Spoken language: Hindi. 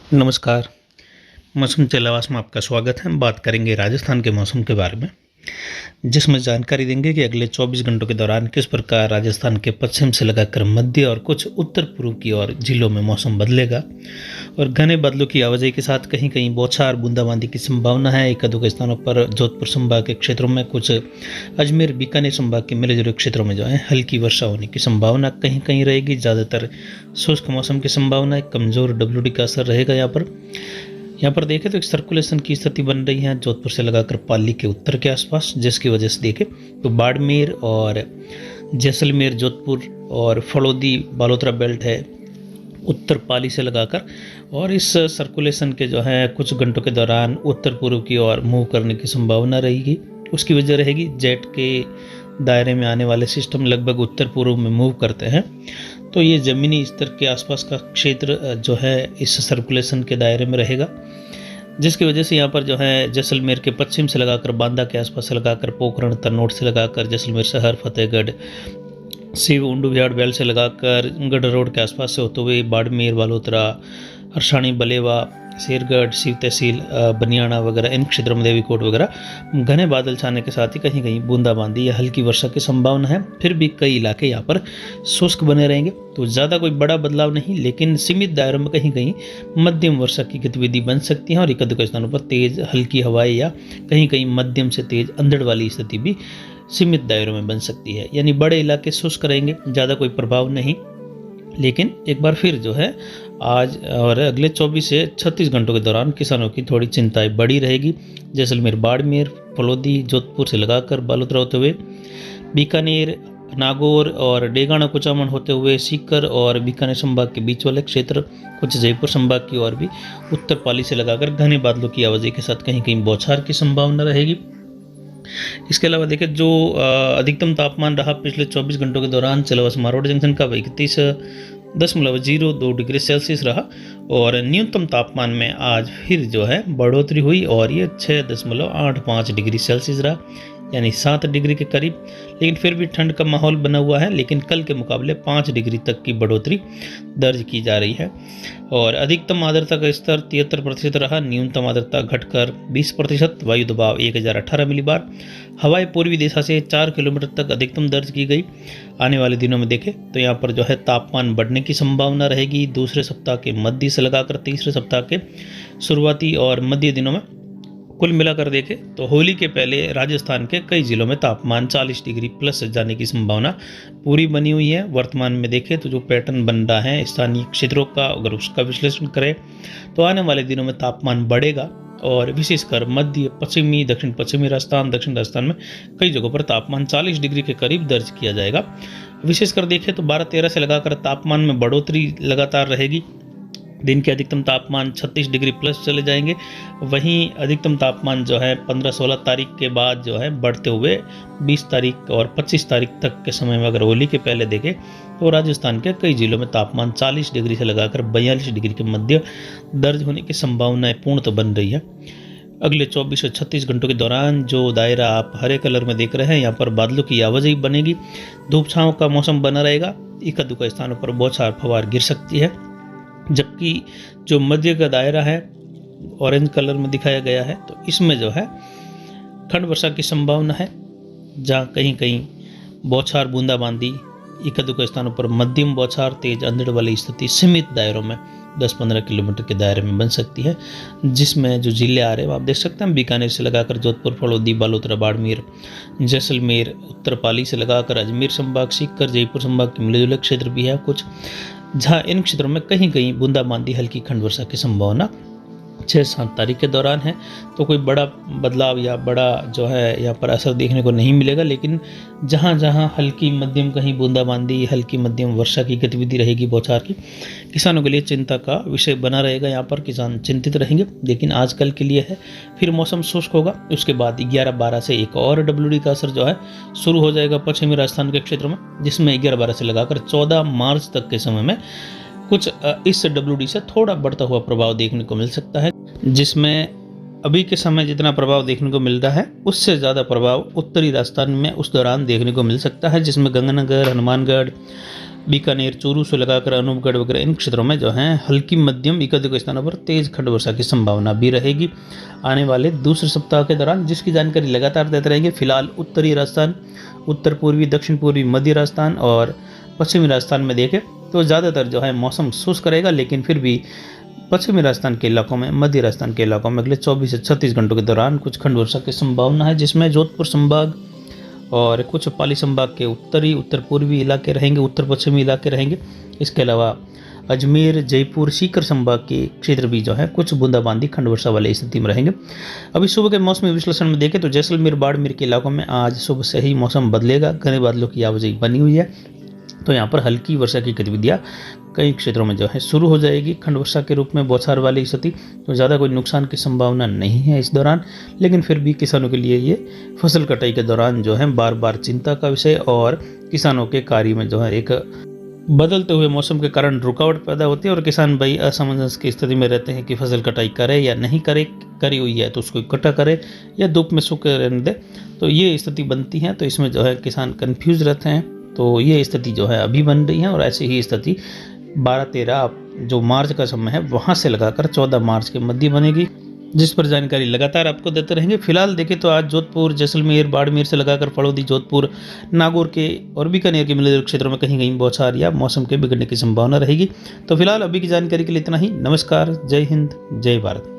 नमस्कार। मौसम तेलावास में आपका स्वागत है। हम बात करेंगे राजस्थान के मौसम के बारे में, जिसमें जानकारी देंगे कि अगले 24 घंटों के दौरान किस प्रकार राजस्थान के पश्चिम से लगाकर मध्य और कुछ उत्तर पूर्व की ओर जिलों में मौसम बदलेगा और घने बादलों की आवाजाही के साथ कहीं कहीं बौछार बूंदाबांदी की संभावना है। एक दो स्थानों पर जोधपुर संभाग के क्षेत्रों में, कुछ अजमेर बीकानेर संभाग के मिले जुले क्षेत्रों में जो है हल्की वर्षा होने की संभावना कहीं कहीं रहेगी। ज़्यादातर शुष्क मौसम की संभावना है। कमज़ोर WD का असर रहेगा। यहाँ पर देखें तो एक सर्कुलेशन की स्थिति बन रही है जोधपुर से लगाकर पाली के उत्तर के आसपास, जिसकी वजह से देखें तो बाड़मेर और जैसलमेर, जोधपुर और फलोदी बालोतरा बेल्ट है उत्तर पाली से लगाकर, और इस सर्कुलेशन के जो है कुछ घंटों के दौरान उत्तर पूर्व की ओर मूव करने की संभावना रहेगी। उसकी वजह रहेगी जेट के दायरे में आने वाले सिस्टम लगभग उत्तर पूर्व में मूव करते हैं, तो ये ज़मीनी स्तर के आसपास का क्षेत्र जो है इस सर्कुलेशन के दायरे में रहेगा, जिसकी वजह से यहाँ पर जो है जैसलमेर के पश्चिम से लगाकर बांदा के आसपास से लगाकर पोखरण तनोट से लगाकर जैसलमेर शहर, फतेहगढ़, शिव, उंडू बिहाड़ बैल से लगाकर गढ़ रोड के आसपास से होते हुए बाड़मेर, बालोतरा, हरसाणी, बलेवा, शेरगढ़, शिव तहसील, बनियाना वगैरह, इन क्षेत्रों में देवीकोट वगैरह घने बादल छाने के साथ ही कहीं कहीं बूंदाबांदी या हल्की वर्षा की संभावना है। फिर भी कई इलाके यहाँ पर शुष्क बने रहेंगे, तो ज़्यादा कोई बड़ा बदलाव नहीं, लेकिन सीमित दायरों में कहीं कहीं मध्यम वर्षा की गतिविधि बन सकती है और एक दो स्थानों पर तेज़ हल्की हवाएं या कहीं कहीं मध्यम से तेज़ अंधड़ वाली स्थिति भी सीमित दायरों में बन सकती है। यानी बड़े इलाके शुष्क रहेंगे, ज़्यादा कोई प्रभाव नहीं। लेकिन एक बार फिर जो है आज और अगले 24 से 36 घंटों के दौरान किसानों की थोड़ी चिंताएं बढ़ी रहेगी। जैसलमेर, बाड़मेर, फलोदी, जोधपुर से लगाकर बालोतरा होते हुए बीकानेर, नागौर और डेगाना कुचामन होते हुए सीकर और बीकानेर संभाग के बीच वाले क्षेत्र, कुछ जयपुर संभाग की ओर भी उत्तर पाली से लगाकर घने बादलों की आवाजाही के साथ कहीं कहीं बौछार की संभावना रहेगी। इसके अलावा देखें जो अधिकतम तापमान रहा पिछले 24 घंटों के दौरान चलवास मारोड जंक्शन का 31.02 डिग्री सेल्सियस रहा और न्यूनतम तापमान में आज फिर जो है बढ़ोतरी हुई और ये 6.85 डिग्री सेल्सियस रहा, यानी 7 डिग्री के करीब। लेकिन फिर भी ठंड का माहौल बना हुआ है, लेकिन कल के मुकाबले 5 डिग्री तक की बढ़ोतरी दर्ज की जा रही है और अधिकतम आर्द्रता का स्तर 73% रहा, न्यूनतम आर्द्रता घटकर 20%, वायु दबाव 1018 मिलीबार, हवाएं पूर्वी दिशा से 4 किलोमीटर तक अधिकतम दर्ज की गई। आने वाले दिनों में देखें तो यहाँ पर जो है तापमान बढ़ने की संभावना रहेगी। दूसरे सप्ताह के मध्य से लगाकर तीसरे सप्ताह के शुरुआती और मध्य दिनों में कुल मिलाकर देखें तो होली के पहले राजस्थान के कई जिलों में तापमान 40 डिग्री प्लस जाने की संभावना पूरी बनी हुई है। वर्तमान में देखें तो जो पैटर्न बन रहा है स्थानीय क्षेत्रों का, अगर उसका विश्लेषण करें तो आने वाले दिनों में तापमान बढ़ेगा और विशेषकर मध्य पश्चिमी, दक्षिण पश्चिमी राजस्थान, दक्षिण राजस्थान में कई जगहों पर तापमान 40 डिग्री के करीब दर्ज किया जाएगा। विशेषकर देखें तो 12-13 से लगाकर तापमान में बढ़ोतरी लगातार रहेगी। दिन के अधिकतम तापमान 36 डिग्री प्लस चले जाएंगे, वहीं अधिकतम तापमान जो है 15-16 तारीख के बाद जो है बढ़ते हुए 20 तारीख और 25 तारीख तक के समय में अगर होली के पहले देखें तो राजस्थान के कई जिलों में तापमान 40 डिग्री से लगाकर 42 डिग्री के मध्य दर्ज होने की संभावनाएं पूर्णतः बन रही है। अगले 24 से 36 घंटों के दौरान जो दायरा आप हरे कलर में देख रहे हैं, यहाँ पर बादलों की आवाजाही बनेगी, धूप छांव का मौसम बना रहेगा, इक्का दुक्का स्थानों पर बौछार फवार गिर सकती है। जबकि जो मध्य का दायरा है ऑरेंज कलर में दिखाया गया है, तो इसमें जो है खंड वर्षा की संभावना है, जहाँ कहीं कहीं बौछार बूंदाबांदी, इक्का दुक्का स्थानों पर मध्यम बौछार, तेज अंधड़ वाली स्थिति सीमित दायरों में 10-15 किलोमीटर के दायरे में बन सकती है। जिसमें जो जिले आ रहे हैं आप देख सकते हैं, बीकानेर से लगाकर जोधपुर, फलोदी, बालोतरा, बाड़मेर, जैसलमेर, उत्तर पाली से लगाकर अजमेर संभाग, सीकर, जयपुर संभाग के मिले जुले क्षेत्र भी है कुछ, जहाँ इन क्षेत्रों में कहीं कहीं बूंदाबांदी, हल्की खंड वर्षा की संभावना 6-7 तारीख के दौरान है। तो कोई बड़ा बदलाव या बड़ा जो है यहाँ पर असर देखने को नहीं मिलेगा, लेकिन जहाँ जहाँ हल्की मध्यम कहीं बूंदाबांदी, हल्की मध्यम वर्षा की गतिविधि रहेगी बौछार की, किसानों के लिए चिंता का विषय बना रहेगा। यहाँ पर किसान चिंतित रहेंगे, लेकिन आजकल के लिए है, फिर मौसम शुष्क होगा। उसके बाद 11-12 से एक और WD का असर जो है शुरू हो जाएगा पश्चिमी राजस्थान के क्षेत्रों में, जिसमें 11-12 से लगाकर 14 मार्च तक के समय में कुछ इस WD से थोड़ा बढ़ता हुआ प्रभाव देखने को मिल सकता है, जिसमें अभी के समय जितना प्रभाव देखने को मिल रहा है उससे ज़्यादा प्रभाव उत्तरी राजस्थान में उस दौरान देखने को मिल सकता है, जिसमें गंगानगर, हनुमानगढ़, बीकानेर, चूरू से लगाकर अनूपगढ़ वगैरह इन क्षेत्रों में जो है हल्की मध्यम एक अधिक स्थानों पर तेज खंड वर्षा की संभावना भी रहेगी आने वाले दूसरे सप्ताह के दौरान, जिसकी जानकारी लगातार देते रहेंगे। फिलहाल उत्तरी राजस्थान, उत्तर पूर्वी, दक्षिण पूर्वी, मध्य राजस्थान और पश्चिमी राजस्थान में देखें तो ज़्यादातर जो है मौसम शुष्क रहेगा, लेकिन फिर भी पश्चिमी राजस्थान के इलाकों में, मध्य राजस्थान के इलाकों में अगले 24 से 36 घंटों के दौरान कुछ खंड वर्षा की संभावना है, जिसमें जोधपुर संभाग और कुछ पाली संभाग के उत्तरी, उत्तर पूर्वी इलाके रहेंगे, उत्तर पश्चिमी इलाके रहेंगे। इसके अलावा अजमेर, जयपुर, सीकर संभाग के क्षेत्र भी जो है कुछ बूंदाबांदी खंड वर्षा वाली स्थिति में रहेंगे। अभी सुबह के मौसमी विश्लेषण में देखें तो जैसलमेर, बाड़मेर के इलाकों में आज सुबह से ही मौसम बदलेगा, घने बादलों की आवाजाही बनी हुई है, तो यहाँ पर हल्की वर्षा की गतिविधियाँ कई क्षेत्रों में जो है शुरू हो जाएगी खंड वर्षा के रूप में बौछार वाली स्थिति। तो ज़्यादा कोई नुकसान की संभावना नहीं है इस दौरान, लेकिन फिर भी किसानों के लिए ये फसल कटाई के दौरान जो है बार बार चिंता का विषय और किसानों के कार्य में जो है एक बदलते हुए मौसम के कारण रुकावट पैदा होती है और किसान भाई असमंजस की स्थिति में रहते हैं कि फसल कटाई करे या नहीं करे, करी हुई है तो उसको इकट्ठा करे या धूप में सूखे रहने दे। तो ये स्थिति बनती है, तो इसमें जो है किसान कंफ्यूज रहते हैं। तो ये स्थिति जो है अभी बन रही है और ऐसी ही स्थिति 12-13 जो मार्च का समय है वहाँ से लगाकर 14 मार्च के मध्य बनेगी, जिस पर जानकारी लगातार आपको देते रहेंगे। फिलहाल देखें तो आज जोधपुर, जैसलमेर, बाड़मेर से लगाकर फड़ौदी, जोधपुर, नागौर के और बीकानेर के मिले क्षेत्रों में कहीं कहीं बौछार या मौसम के बिगड़ने की संभावना रहेगी। तो फिलहाल अभी की जानकारी के लिए इतना ही। नमस्कार, जय हिंद, जय भारत।